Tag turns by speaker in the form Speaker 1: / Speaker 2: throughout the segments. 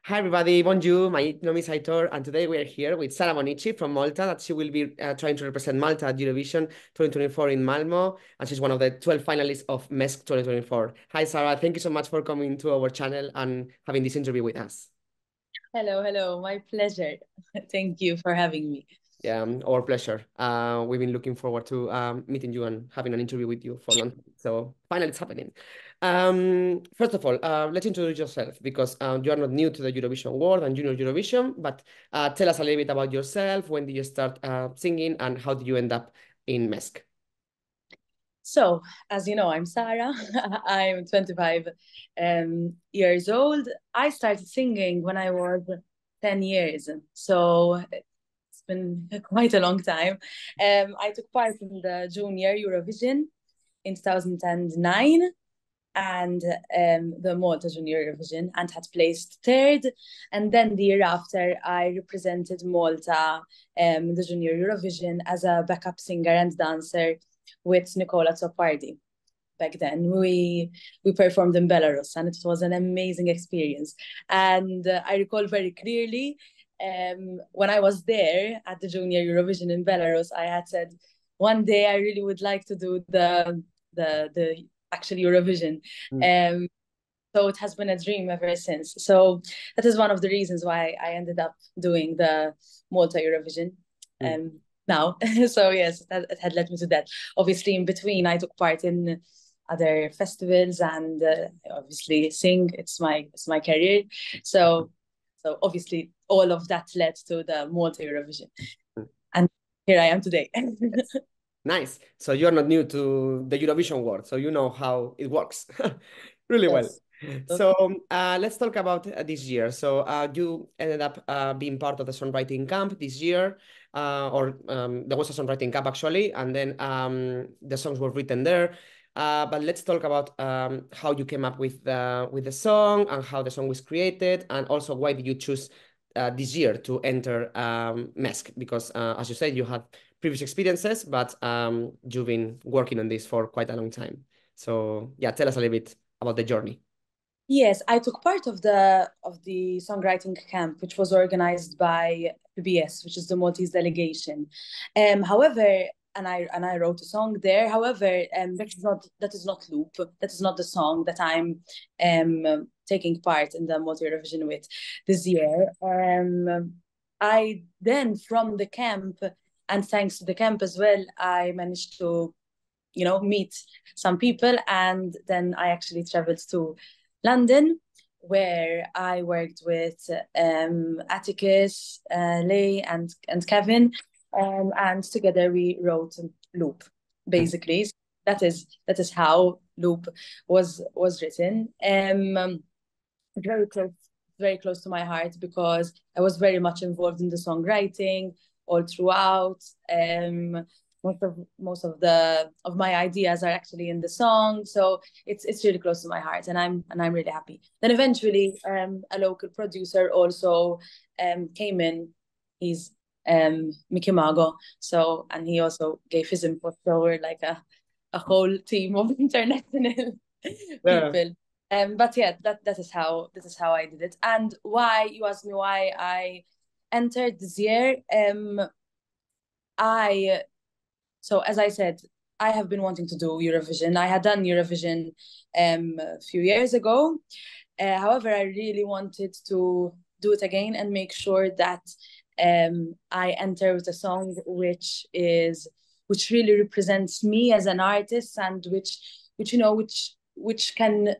Speaker 1: Hi everybody, bonjour. My name is Aitor, and today we are here with Sarah Bonnici from Malta. That she will be trying to represent Malta at Eurovision 2024 in Malmo, and she's one of the 12 finalists of MESC 2024. Hi Sarah, thank you so much for coming to our channel and having this interview with us.
Speaker 2: Hello, my pleasure. Thank you for having me.
Speaker 1: Yeah, our pleasure. We've been looking forward to meeting you and having an interview with you for long. So finally, it's happening. First of all, let's introduce yourself because you are not new to the Eurovision world and Junior Eurovision, but tell us a little bit about yourself. When did you start singing and how did you end up in MESC?
Speaker 2: So, as you know, I'm Sarah. I'm 25 years old. I started singing when I was 10 years. So it's been quite a long time. I took part in the Junior Eurovision in 2009 and the Malta Junior Eurovision and had placed third. And then the year after, I represented Malta, the Junior Eurovision, as a backup singer and dancer with Nicola Zoppardi. Back then, we performed in Belarus, and it was an amazing experience. And I recall very clearly when I was there at the Junior Eurovision in Belarus, I had said, one day I really would like to do the actual Eurovision. So it has been a dream ever since. So that is one of the reasons why I ended up doing the Malta Eurovision now. So yes, it had led me to that. Obviously, in between, I took part in other festivals and obviously sing. It's my career. So obviously, all of that led to the Malta Eurovision, and here I am today.
Speaker 1: Nice. So you're not new to the Eurovision world, so you know how it works really well. So let's talk about this year. So you ended up being part of the songwriting camp this year, or there was a songwriting camp actually, and then the songs were written there. But let's talk about how you came up with the song and how the song was created, and also why did you choose this year to enter MESC? Because as you said, you had previous experiences, but you've been working on this for quite a long time. So yeah, tell us a little bit about the journey.
Speaker 2: Yes, I took part of the songwriting camp, which was organized by PBS, which is the Maltese delegation. However, and I wrote a song there. However, that is not Loop. That is not the song that I'm taking part in the Maltese Eurovision with this year. I then from the camp, and thanks to the camp as well, I managed to meet some people, and then I actually traveled to London, where I worked with Atticus, Leigh, and Kevin, and together we wrote Loop. Basically, that is how Loop was written. Very close to my heart because I was very much involved in the songwriting all throughout. Most of my ideas are actually in the song, so it's really close to my heart, and I'm really happy. Then eventually, a local producer also came in. He's Mickey Mago, and he also gave his input. So we're like a whole team of international people. But yeah, that is how I did it. And why you asked me why I entered this year? So as I said, I have been wanting to do Eurovision. I had done Eurovision a few years ago. However, I really wanted to do it again and make sure that I enter with a song which really represents me as an artist, and which can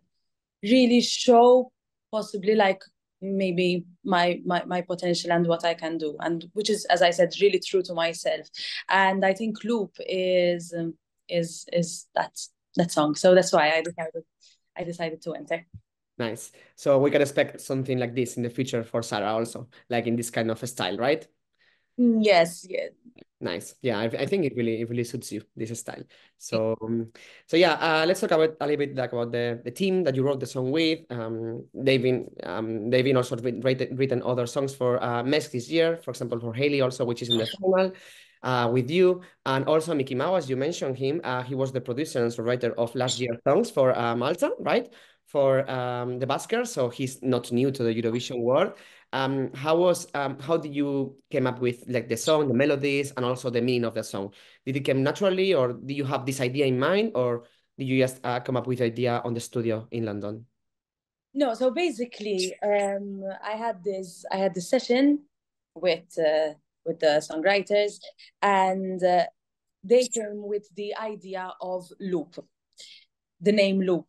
Speaker 2: really show possibly like maybe my potential and what I can do, and which is, as I said, really true to myself. And I think Loop is that song. So that's why I decided to enter.
Speaker 1: Nice. So we can expect something like this in the future for Sarah also, like in this kind of style, right?
Speaker 2: Yes, yeah.
Speaker 1: Nice. Yeah, I think it really suits you, this style. So yeah, let's talk about a little bit like about the team that you wrote the song with. They've been also written other songs for MESC this year, for example, for Haley also, which is in the final. with you. And also Mickey Mouse, as you mentioned him, he was the producer and writer of last year's songs for Malta, right? For the Baskers, so he's not new to the Eurovision world. How did you came up with like the song, the melodies, and also the meaning of the song? Did it come naturally, or did you have this idea in mind, or did you just come up with the idea on the studio in London?
Speaker 2: No, so basically, I had this session with the songwriters, and they came with the idea of loop, the name loop.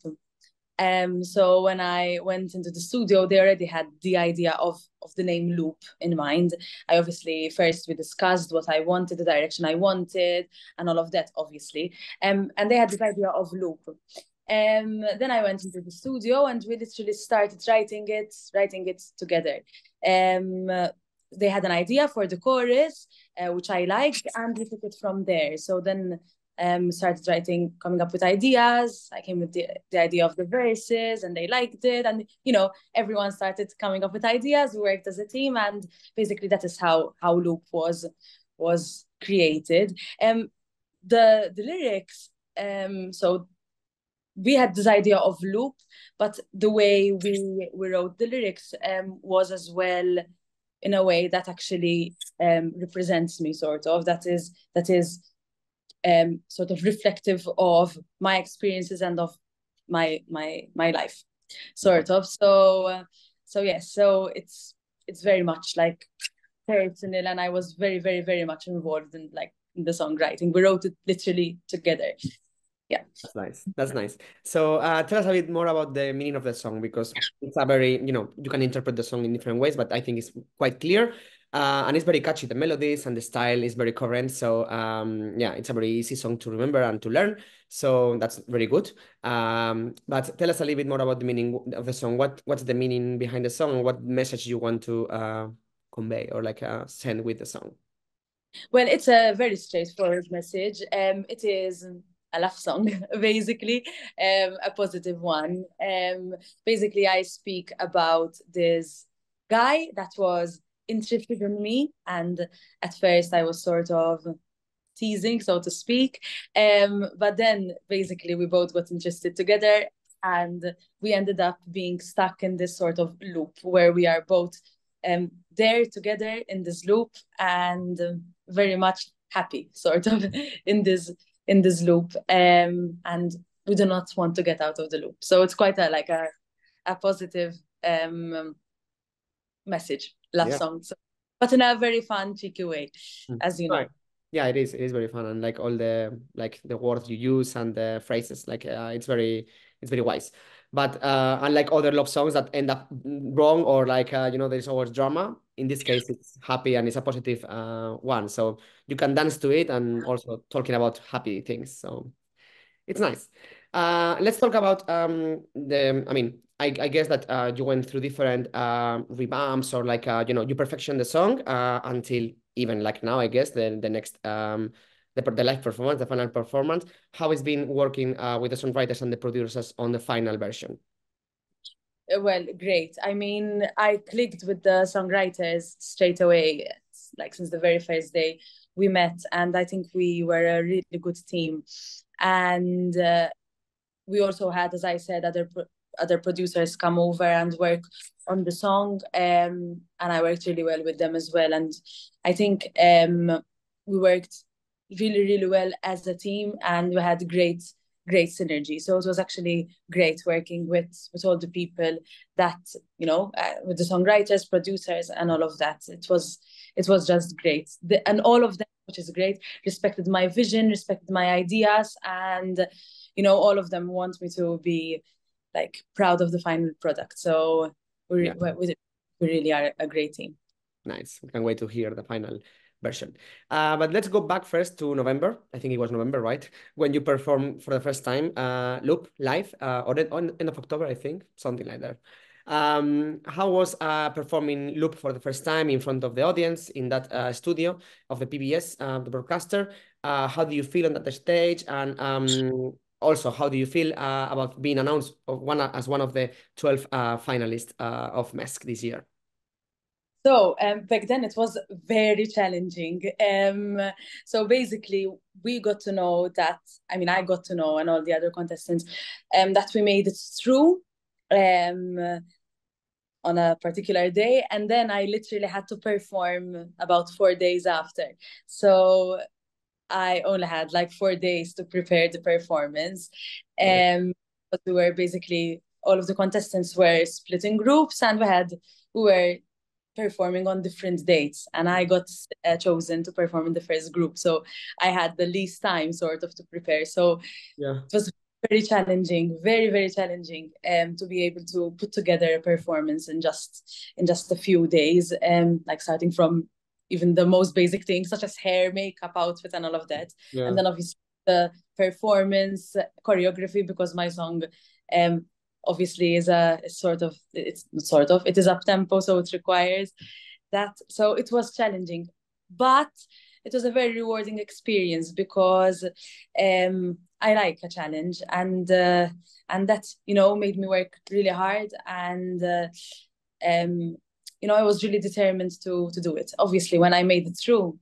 Speaker 2: So when I went into the studio, they already had the idea of the name Loop in mind. I obviously first we discussed what I wanted, the direction I wanted, and all of that, obviously. And they had this idea of Loop. Then I went into the studio and we literally started writing it together. They had an idea for the chorus, which I liked, and we took it from there. So then started writing, coming up with ideas. I came with the idea of the verses and they liked it. And, you know, everyone started coming up with ideas. We worked as a team. And basically that is how Loop was created. The lyrics, so we had this idea of loop, but the way we wrote the lyrics was as well in a way that actually represents me, sort of. That is sort of reflective of my experiences and of my life, sort of. So yes, so it's very much like personal, and I was very, very, very much involved in like in the songwriting. We wrote it literally together. Yeah.
Speaker 1: That's nice. That's nice. So tell us a bit more about the meaning of the song, because it's a very, you can interpret the song in different ways, but I think it's quite clear. And it's very catchy. The melodies and the style is very current. So yeah, it's a very easy song to remember and to learn. So that's very good. But tell us a little bit more about the meaning of the song. What's the meaning behind the song, and what message you want to convey or like send with the song?
Speaker 2: Well, it's a very straightforward message. It is a love song, basically, a positive one. Basically, I speak about this guy that was interested in me, and at first I was sort of teasing, so to speak. But then basically we both got interested together, and we ended up being stuck in this sort of loop where we are both there together in this loop, and very much happy sort of in this loop, and we do not want to get out of the loop. So it's quite a positive message, love
Speaker 1: Yeah.
Speaker 2: song, so, but in a very fun, cheeky way, as you know.
Speaker 1: Right. Yeah, it is. It is very fun, and like all the words you use and the phrases, like it's very wise. But unlike other love songs that end up wrong, or like there's always drama. In this case, it's happy and it's a positive one. So you can dance to it, and also talking about happy things. So it's nice. Let's talk about I mean, I guess that you went through different revamps, or like you perfection the song until even like now, I guess the next the live performance, the final performance. How it's been working with the songwriters and the producers on the final version?
Speaker 2: Well, great. I mean, I clicked with the songwriters straight away, like since the very first day we met, and I think we were a really good team. And we also had, as I said, other producers come over and work on the song, and I worked really well with them as well. And I think we worked really, really well as a team, and we had great synergy. So it was actually great working with all the people that with the songwriters, producers, and all of that. It was just great. And all of them, which is great, respected my vision, respected my ideas, and all of them want me to be like proud of the final product. So we really are a great team.
Speaker 1: Nice. We can't wait to hear the final version. But let's go back first to November. I think it was November, right? When you performed for the first time, Loop live, or on end of October, I think, something like that. How was performing Loop for the first time in front of the audience in that studio of the PBS, the broadcaster? How do you feel on that stage? And also, how do you feel about being announced as one of the 12 finalists of MESC this year?
Speaker 2: So back then it was very challenging. So basically we got to know that, I mean, I got to know and all the other contestants that we made it through um, on a particular day. And then I literally had to perform about 4 days after. So I only had like 4 days to prepare the performance.
Speaker 1: Right.
Speaker 2: But we were basically, all of the contestants were split in groups and we were performing on different dates, and I got chosen to perform in the first group, so I had the least time sort of to prepare. So
Speaker 1: Yeah.
Speaker 2: it was very challenging, very very challenging, to be able to put together a performance in just a few days, like starting from even the most basic things such as hair, makeup, outfit, and all of that,
Speaker 1: Yeah.
Speaker 2: and then obviously the performance, choreography, because my song um obviously is a sort of, it's not sort of, it is up tempo, so it requires that. So it was challenging, but it was a very rewarding experience because I like a challenge, and that, you know, made me work really hard, and you know, I was really determined to do it. Obviously when I made it through,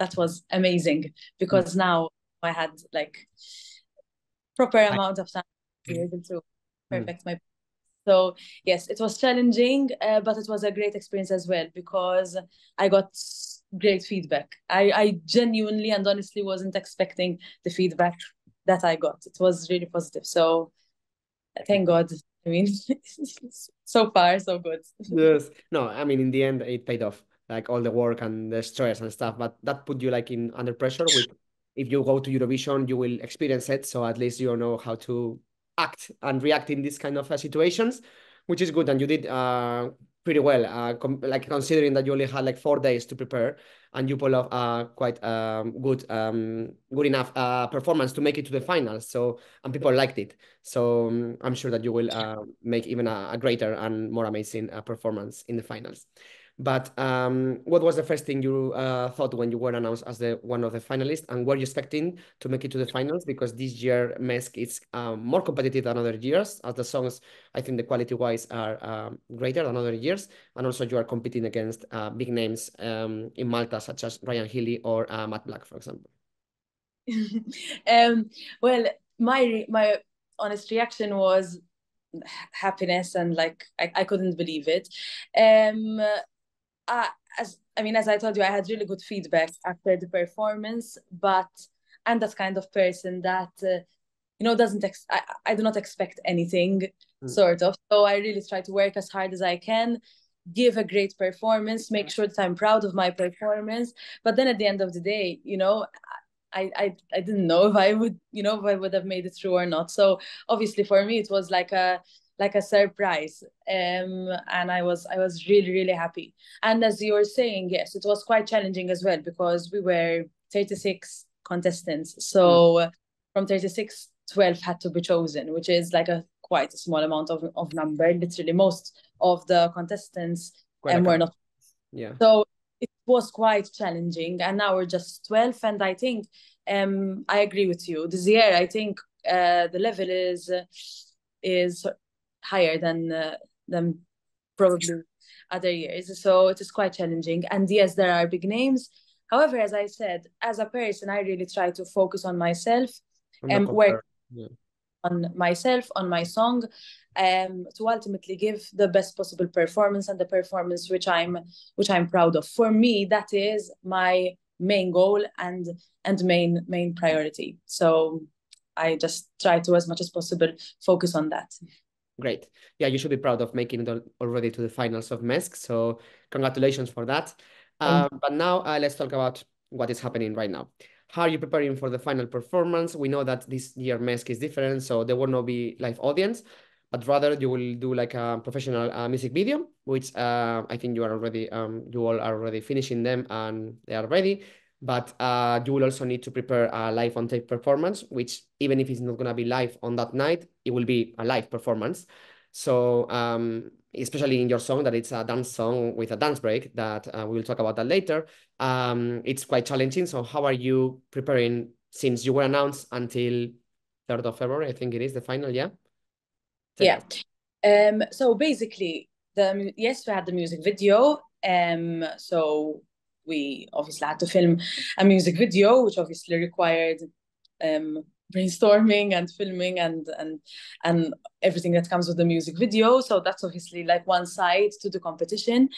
Speaker 2: that was amazing,
Speaker 1: Mm.
Speaker 2: because now I had like proper
Speaker 1: I-
Speaker 2: amount of time to be able to
Speaker 1: mm.
Speaker 2: perfect my. So yes, it was challenging, but it was a great experience as well because I got great feedback. I genuinely and honestly wasn't expecting the feedback that I got. It was really positive. So thank God. I mean, so far so good.
Speaker 1: Yes. No, I mean, in the end, it paid off, like all the work and the stress and stuff. But that put you like in under pressure. With if you go to Eurovision, you will experience it. So at least you know how to act and react in these kind of situations, which is good. And you did pretty well, like considering that you only had like 4 days to prepare, and you pull off quite good enough performance to make it to the finals. So and people liked it. So I'm sure that you will make even a greater and more amazing performance in the finals. But what was the first thing you thought when you were announced as the one of the finalists, and were you expecting to make it to the finals? Because this year MESC is more competitive than other years, as the songs, I think the quality-wise are greater than other years, and also you are competing against big names in Malta, such as Ryan Healy or Matt Black, for example.
Speaker 2: um, well, my honest reaction was happiness, and like I couldn't believe it. Um, uh, as I mean, as I told you, I had really good feedback after the performance, but I'm that kind of person that you know, doesn't I do not expect anything,
Speaker 1: Mm.
Speaker 2: sort of. So I really try to work as hard as I can, give a great performance, make sure that I'm proud of my performance. But then at the end of the day, you know, I didn't know if I would, you know, if I would have made it through or not. So obviously for me it was like a surprise. And I was really, really happy. And as you were saying, yes, it was quite challenging as well because we were 36 contestants.
Speaker 1: Mm.
Speaker 2: So from 36, 12 had to be chosen, which is like a quite a small amount of number. Literally most of the contestants
Speaker 1: Quite a
Speaker 2: were
Speaker 1: couple.
Speaker 2: not.
Speaker 1: Yeah.
Speaker 2: So it was quite challenging, and now we're just 12. And I think I agree with you. This year, I think the level is higher than probably other years. So it is quite challenging. And yes, there are big names. However, as I said, as a person, I really try to focus on myself
Speaker 1: I'm not
Speaker 2: and work
Speaker 1: compared. Yeah.
Speaker 2: on myself, on my song, to ultimately give the best possible performance, and the performance which I'm proud of. For me, that is my main goal and main priority. So I just try to, as much as possible, focus on that.
Speaker 1: Great. Yeah, you should be proud of making it already to the finals of MESC. So congratulations for that. But now let's talk about what is happening right now. How are you preparing for the final performance? We know that this year MESC is different, so there will not be live audience, but rather you will do like a professional music video, which I think you all are already finishing them and they are ready. But you will also need to prepare a live on tape performance, which even if it's not going to be live on that night, it will be a live performance. So especially in your song, that it's a dance song with a dance break, that we will talk about that later. It's quite challenging. So how are you preparing since you were announced until 3rd of February? I think it is the final, yeah? Tell
Speaker 2: Yeah.
Speaker 1: us.
Speaker 2: So basically, yes, we had the music video. So we obviously had to film a music video, which obviously required brainstorming and filming and everything that comes with the music video. So that's obviously like one side to the competition.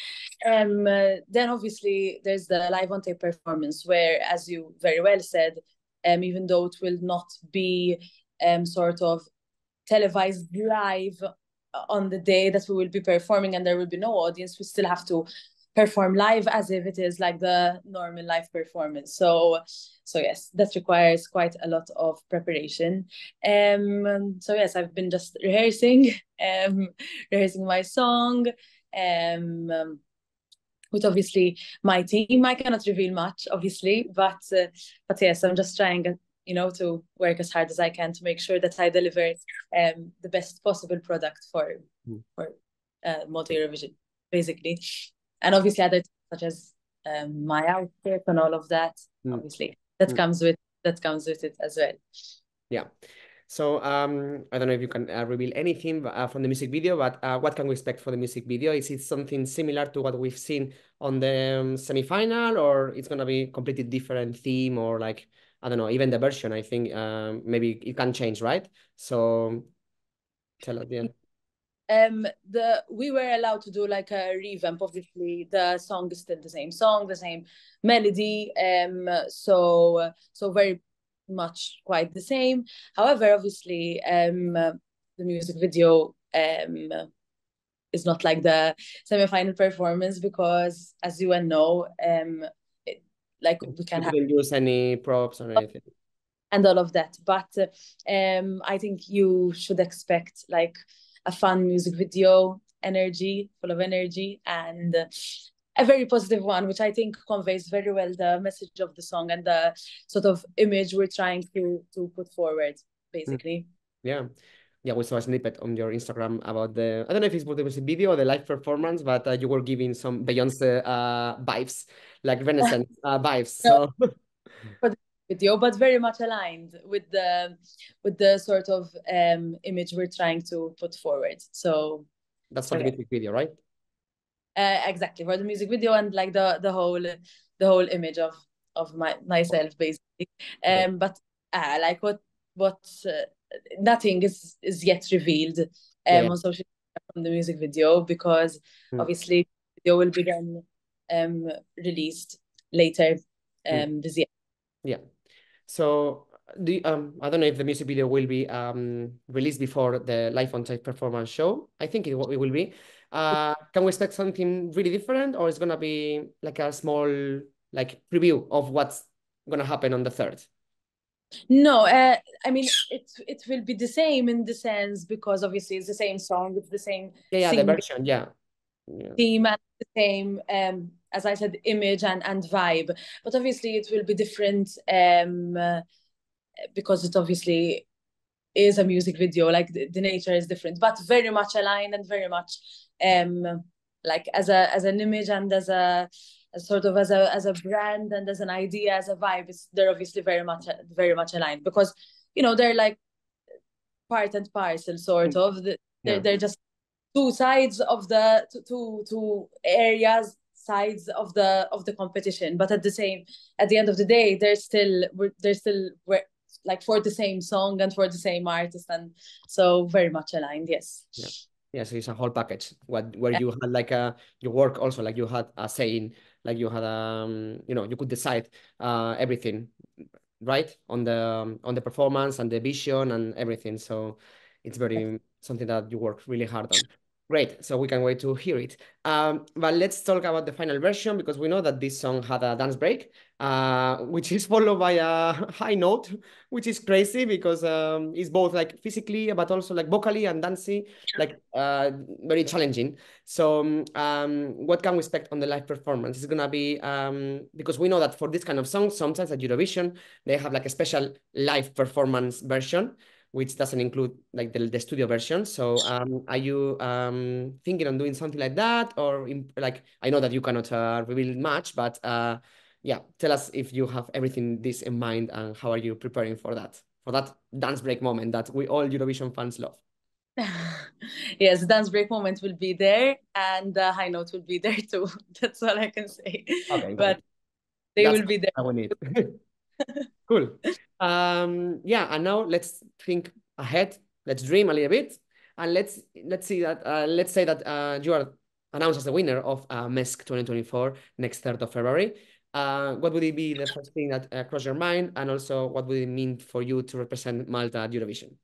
Speaker 2: Then obviously there's the live on tape performance, where, as you very well said, even though it will not be sort of televised live on the day that we will be performing and there will be no audience, we still have to perform live as if it is like the normal live performance. So yes, that requires quite a lot of preparation. So yes, I've been just rehearsing, rehearsing my song, with obviously my team. I cannot reveal much, obviously, but yes, I'm just trying, to work as hard as I can to make sure that I deliver the best possible product for Malta Eurovision, basically. And obviously other things such as my outfit and all of that, obviously that comes with it as well.
Speaker 1: Yeah. So I don't know if you can reveal anything from the music video, but what can we expect for the music video? Is it something similar to what we've seen on the semi-final, or it's gonna be completely different theme, or like, I don't know, even the version, I think maybe it can change, right? So tell us, yeah.
Speaker 2: We were allowed to do like a revamp. Obviously the song is still the same song, the same melody, so very much quite the same. However, obviously the music video is not like the semi-final performance, because as you well know, like we can
Speaker 1: You couldn't use any props or anything
Speaker 2: and all of that, but I think you should expect like a fun music video, full of energy, and a very positive one, which I think conveys very well the message of the song and the sort of image we're trying to put forward, basically.
Speaker 1: Yeah. Yeah, we saw a snippet on your Instagram about I don't know if it's the music video or the live performance, but you were giving some Beyonce vibes, like Renaissance vibes. So
Speaker 2: for the video, but very much aligned with the sort of image we're trying to put forward. So
Speaker 1: that's for the music video, right?
Speaker 2: Exactly, for the music video and like the whole image of myself, basically. But like what nothing is yet revealed
Speaker 1: Yeah.
Speaker 2: on social media from the music video, because obviously the video will be then released later this year.
Speaker 1: Yeah. So I don't know if the music video will be released before the live on tape performance show. I think it will be. Can we expect something really different, or it's gonna be like a small like preview of what's gonna happen on the 3rd?
Speaker 2: No, I mean it will be the same in the sense, because obviously it's the same song, it's the same
Speaker 1: Yeah, the version, yeah.
Speaker 2: theme, and the same as I said, image and vibe. But obviously it will be different because it obviously is a music video, like the nature is different, but very much aligned and very much like as an image and as a sort of as a brand and as an idea, as a vibe. They're obviously very much aligned, because they're like part and parcel, sort of. They're just two sides of the two areas, sides of the competition, but at the end of the day, they're still like for the same song and for the same artist, and so very much aligned. Yes.
Speaker 1: Yeah, so it's a whole package. Where you had like your work also, like you had a saying, like you had you could decide everything, right, on the performance and the vision and everything. So it's very something that you work really hard on. Great, so we can wait to hear it. But let's talk about the final version, because we know that this song had a dance break, which is followed by a high note, which is crazy because it's both like physically but also like vocally and dancing, like very challenging. So what can we expect on the live performance? It's gonna be because we know that for this kind of songs, sometimes at Eurovision they have like a special live performance version, which doesn't include like the studio version. So are you thinking on doing something like that, or like, I know that you cannot reveal much, but yeah, tell us if you have everything this in mind, and how are you preparing for that dance break moment that we all Eurovision fans love?
Speaker 2: Yes, the dance break moment will be there, and the high note will be there too. That's all I can say.
Speaker 1: Okay, great.
Speaker 2: But they
Speaker 1: That's
Speaker 2: will be there.
Speaker 1: what we need. Cool. Yeah, and now let's think ahead. Let's dream a little bit, and let's see that let's say that you are announced as the winner of MESC 2024 next 3rd of February. What would it be the first thing that crossed your mind, and also what would it mean for you to represent Malta at Eurovision?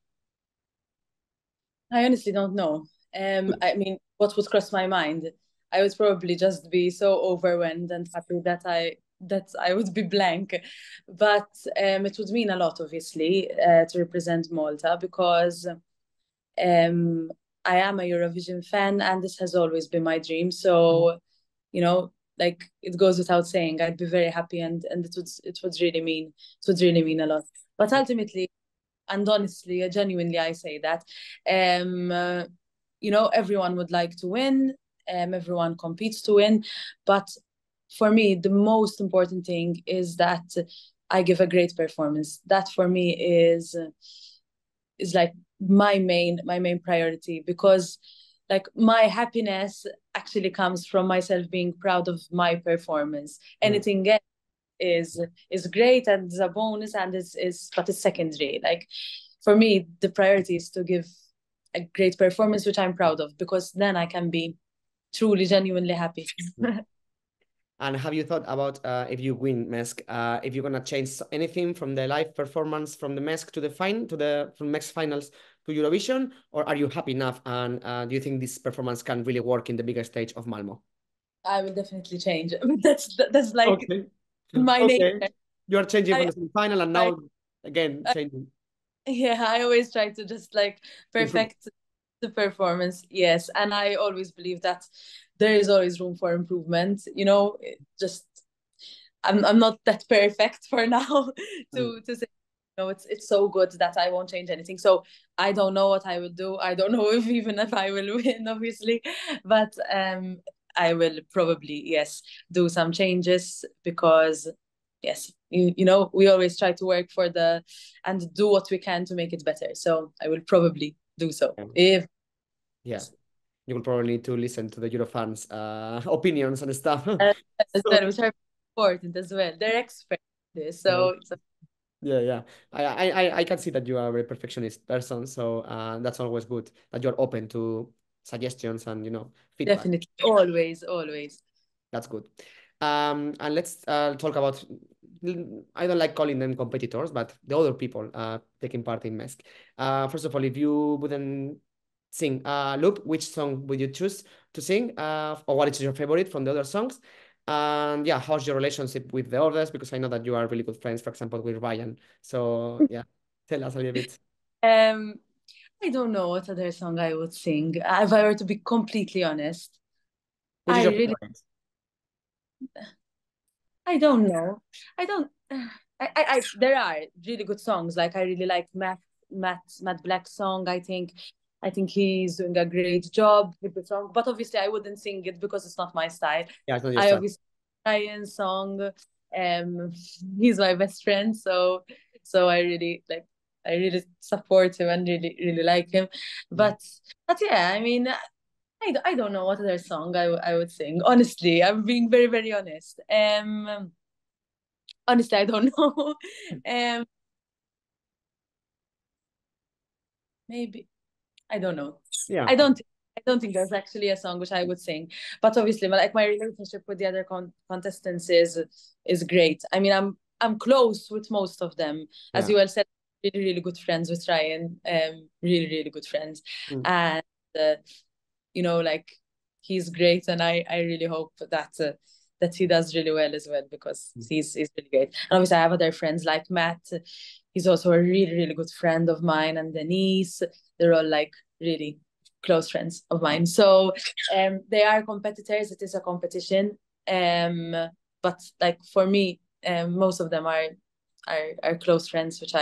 Speaker 2: I honestly don't know. I mean, what would cross my mind? I would probably just be so overwhelmed and happy that I would be blank. But it would mean a lot, obviously, to represent Malta because um, I am a Eurovision fan and this has always been my dream. So, you know, like it goes without saying, I'd be very happy and it would really mean a lot. But ultimately, and honestly, genuinely, I say that. Um, uh, everyone would like to win. Everyone competes to win, but for me, the most important thing is that I give a great performance. That for me is like my main priority because like my happiness actually comes from myself being proud of my performance.
Speaker 1: Mm.
Speaker 2: Anything else is great and is a bonus and is but it's secondary. Like for me, the priority is to give a great performance which I'm proud of because then I can be truly genuinely happy.
Speaker 1: And have you thought about if you win MESC, if you're gonna change anything from the live performance from the MESC to the from MESC finals to Eurovision, or are you happy enough? And do you think this performance can really work in the bigger stage of Malmo?
Speaker 2: I will definitely change. That's like
Speaker 1: Okay.
Speaker 2: my
Speaker 1: Okay.
Speaker 2: nature.
Speaker 1: You are changing from
Speaker 2: I
Speaker 1: the semi-final and
Speaker 2: try,
Speaker 1: now again changing.
Speaker 2: yeah, I always try to just like
Speaker 1: Improve.
Speaker 2: perfect the performance. Yes, and I always believe that there is always room for improvement. Just I'm not that perfect for now
Speaker 1: Mm.
Speaker 2: to say it's so good that I won't change anything. So I don't know what I will do. I don't know if even if I will win, obviously, but I will probably yes do some changes because yes we always try to work for and do what we can to make it better. So I will probably do so
Speaker 1: Yeah.
Speaker 2: if
Speaker 1: Yeah. You will probably need to listen to the Eurofans opinions and stuff.
Speaker 2: as
Speaker 1: So,
Speaker 2: well, which are important as well. They're experts in this,
Speaker 1: yeah.
Speaker 2: so
Speaker 1: Yeah, yeah. I can see that you are a very perfectionist person, so that's always good that you're open to suggestions and feedback.
Speaker 2: definitely always.
Speaker 1: That's good. And let's talk about. I don't like calling them competitors, but the other people taking part in MESC. First of all, if you wouldn't sing loop, which song would you choose to sing? Or what is your favorite from the other songs? And yeah, how's your relationship with the others? Because I know that you are really good friends, for example, with Ryan. So yeah, tell us a little bit.
Speaker 2: Um, I don't know what other song I would sing. If I were to be completely honest,
Speaker 1: Which is
Speaker 2: I
Speaker 1: your
Speaker 2: really,
Speaker 1: favorite?
Speaker 2: I don't know. I don't. There are really good songs. Like I really like Matt Black's song. I think he's doing a great job with the song. But obviously, I wouldn't sing it because it's not my style.
Speaker 1: Yeah, it's not your
Speaker 2: I
Speaker 1: style.
Speaker 2: obviously Ryan's song. Um, he's my best friend, so I really support him and really like him.
Speaker 1: Mm.
Speaker 2: But yeah, I mean, I don't know what other song I would sing. Honestly, I'm being very, very honest. Honestly, I don't know. Um, maybe I don't know.
Speaker 1: Yeah,
Speaker 2: I don't. I don't think there's actually a song which I would sing. But obviously, like my relationship with the other contestants is great. I mean, I'm close with most of them, as
Speaker 1: yeah.
Speaker 2: you well said. Really, really good friends with Ryan. Really, really good friends,
Speaker 1: Mm.
Speaker 2: and uh, like he's great, and I really hope that he does really well as well because
Speaker 1: Mm.
Speaker 2: he's really great. And obviously, I have other friends like Matt. He's also a really, really good friend of mine, and Denise. They're all like really close friends of mine. So they are competitors. It is a competition. Um, but like for me, most of them are close friends, which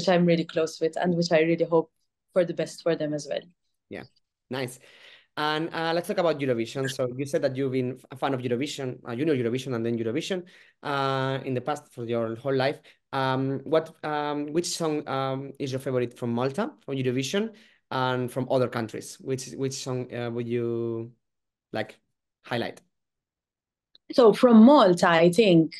Speaker 2: I'm really close with, and which I really hope for the best for them as well.
Speaker 1: Yeah, nice. And let's talk about Eurovision. So you said that you've been a fan of Eurovision, Junior Eurovision, and then Eurovision in the past for your whole life. Which song is your favorite from Malta, from Eurovision? and from other countries? Which song would you like highlight?
Speaker 2: So from Malta, I think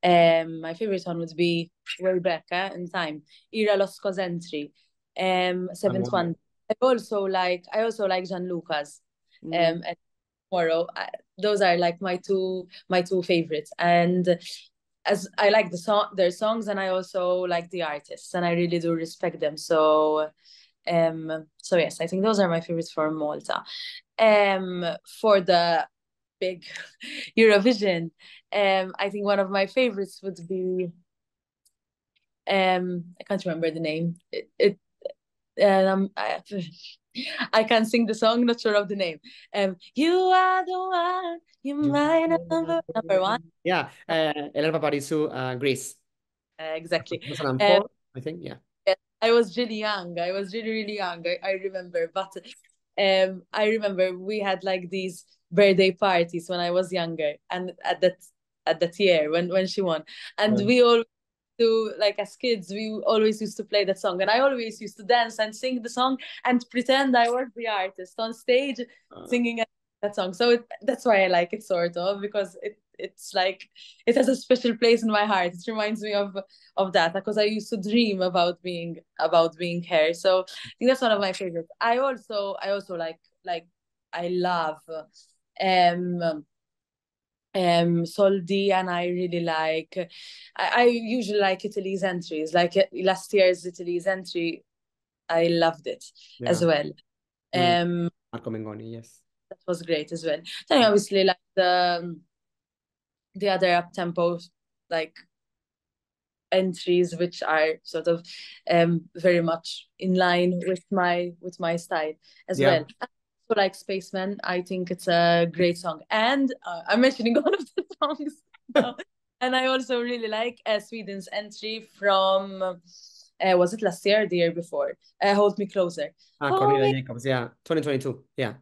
Speaker 2: my favorite one would be Rebecca in time. Ira Los Cosentry,
Speaker 1: And
Speaker 2: Seventh
Speaker 1: Wonder.
Speaker 2: One. I also like Gianluca's
Speaker 1: Mm,
Speaker 2: and Tomorrow. Those are like my two favorites. And as I like their songs, and I also like the artists, and I really do respect them. So yes, I think those are my favorites for Malta. For the big Eurovision, I think one of my favorites would be I can't remember the name. I, I can sing the song, not sure of the name. You are the one, you might number one.
Speaker 1: yeah, Elena Paparizou, Greece,
Speaker 2: Exactly.
Speaker 1: 2004, I think. Yeah.
Speaker 2: Yes, I was really young. I was really, really young. I remember. But I remember we had like these birthday parties when I was younger, and at that year when she won, and
Speaker 1: Right.
Speaker 2: we all do like as kids we always used to play that song, and I always used to dance and sing the song and pretend I was the artist on stage
Speaker 1: Uh,
Speaker 2: singing that song. So that's why I like it sort of, because it's like it has a special place in my heart. It reminds me of that because I used to dream about being her. So I think that's one of my favorites. I also like I love um Soldi, and I really like I usually like Italy's entries. Like last year's Italy's entry, I loved it as
Speaker 1: yeah.
Speaker 2: well.
Speaker 1: Mm.
Speaker 2: Um
Speaker 1: Marco Mengoni, yes.
Speaker 2: that was great as well. Then I obviously like the other up tempo like entries, which are sort of very much in line with my style as
Speaker 1: Yeah.
Speaker 2: well. So like Spaceman, I think it's a great song, and I'm mentioning all of the songs now. And I also really like Sweden's entry from was it last year or the year before? Hold Me Closer. Hold
Speaker 1: Cornelia
Speaker 2: Me.
Speaker 1: Jacobs, yeah. 2022. Yeah.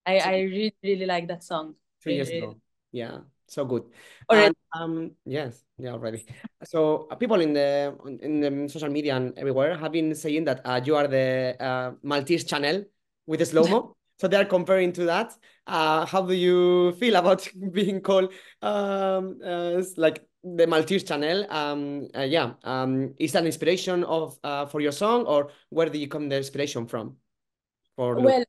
Speaker 2: I really really like that song.
Speaker 1: 2 years
Speaker 2: Really, really.
Speaker 1: ago. Yeah, so good.
Speaker 2: Already.
Speaker 1: And yes, yeah, already. So people in the social media and everywhere have been saying that you are the Maltese channel with the slow-mo. So they are comparing to that. How do you feel about being called like the Maltese channel? Yeah, is that an inspiration of for your song, or where do you come the inspiration from for look?
Speaker 2: Well,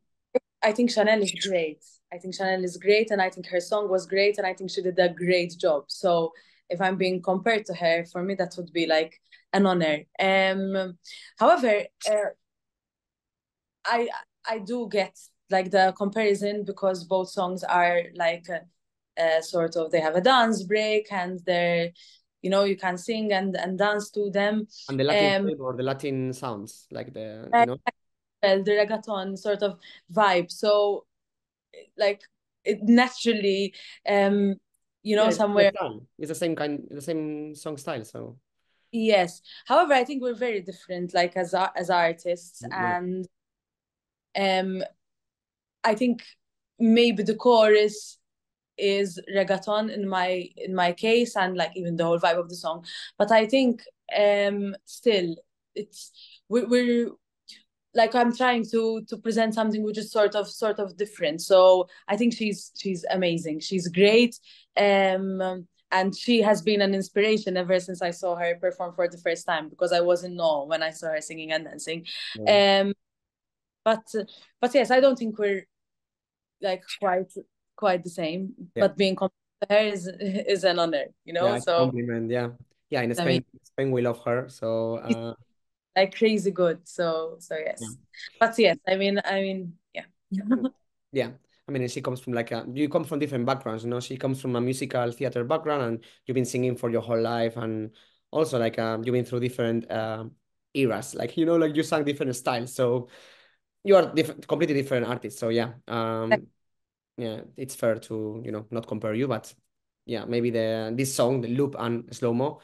Speaker 2: I think Chanel is great. I think Chanel is great, and I think her song was great, and I think she did a great job. So if I'm being compared to her, for me that would be like an honor. However, I I do get like the comparison because both songs are like sort of they have a dance break, and they're you can sing and dance to them.
Speaker 1: And the Latin
Speaker 2: Um,
Speaker 1: vibe or the Latin sounds, like the,
Speaker 2: well, the reggaeton sort of vibe. So like it naturally
Speaker 1: yeah, it's the
Speaker 2: somewhere.
Speaker 1: style. It's the same kind, the same song style. So
Speaker 2: Yes, however I think we're very different like as artists,
Speaker 1: yeah,
Speaker 2: and um I think maybe the chorus is reggaeton in my case, and like even the whole vibe of the song, but I think still it's we're like I'm trying to present something which is sort of different. So I think she's amazing. She's great. And she has been an inspiration ever since I saw her perform for the first time, because I was in awe when I saw her singing and dancing.
Speaker 1: yeah,
Speaker 2: Um but but yes, I don't think we're like quite the same.
Speaker 1: yeah,
Speaker 2: But being compared to her is an honor,
Speaker 1: yeah. It's a
Speaker 2: So
Speaker 1: compliment. Yeah, yeah. In
Speaker 2: I mean,
Speaker 1: Spain we love her. So
Speaker 2: she's like crazy good. So
Speaker 1: yeah.
Speaker 2: yes. But yes, yeah.
Speaker 1: Yeah, I mean, she comes from like you come from different backgrounds, you know. She comes from a musical theater background, and you've been singing for your whole life, and also like you've been through different eras, like you know, like you sang different styles, so you are different, completely different artists. So yeah, yeah, it's fair to not compare you, but yeah, maybe this song, the loop and slow mo,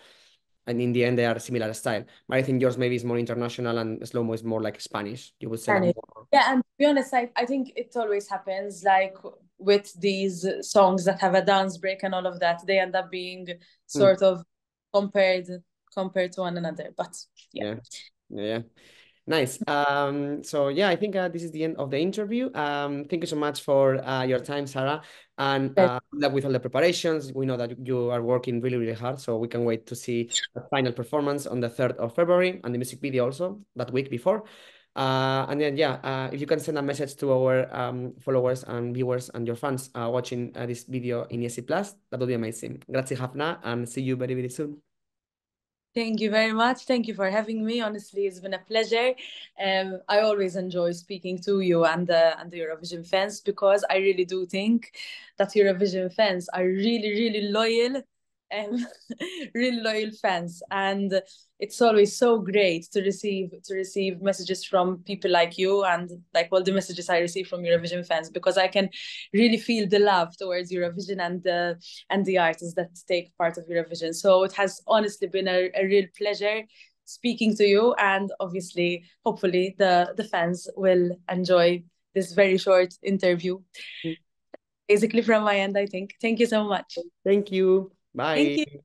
Speaker 1: and in the end they are similar style. But I think yours maybe is more international, and slow mo is more like Spanish. You would say like
Speaker 2: And
Speaker 1: more.
Speaker 2: yeah, and to be honest, I think it always happens like with these songs that have a dance break and all of that, they end up being
Speaker 1: Hmm,
Speaker 2: sort of compared compared to one another. But yeah.
Speaker 1: yeah, yeah. Nice. So yeah, I think this is the end of the interview. Thank you so much for your time, Sarah, and good luck with all the preparations. We know that you are working really, really hard, so we can wait to see the final performance on the 3rd of February and the music video also that week before. And then yeah, if you can send a message to our followers and viewers and your fans watching this video in ESCplus, that would be amazing. Grazie, Hafna, and see you very, very soon.
Speaker 2: Thank you very much. Thank you for having me. Honestly, it's been a pleasure. I always enjoy speaking to you and the Eurovision fans, because I really do think that Eurovision fans are really, really loyal, um, really loyal fans. And it's always so great to receive messages from people like you, and like all the messages I receive from Eurovision fans, because I can really feel the love towards Eurovision and the artists that take part of Eurovision. So it has honestly been a real pleasure speaking to you, and obviously, hopefully, the fans will enjoy this very short interview. Basically, from my end, I think. Thank you so much.
Speaker 1: Thank you.
Speaker 2: Thank
Speaker 1: Bye.
Speaker 2: you.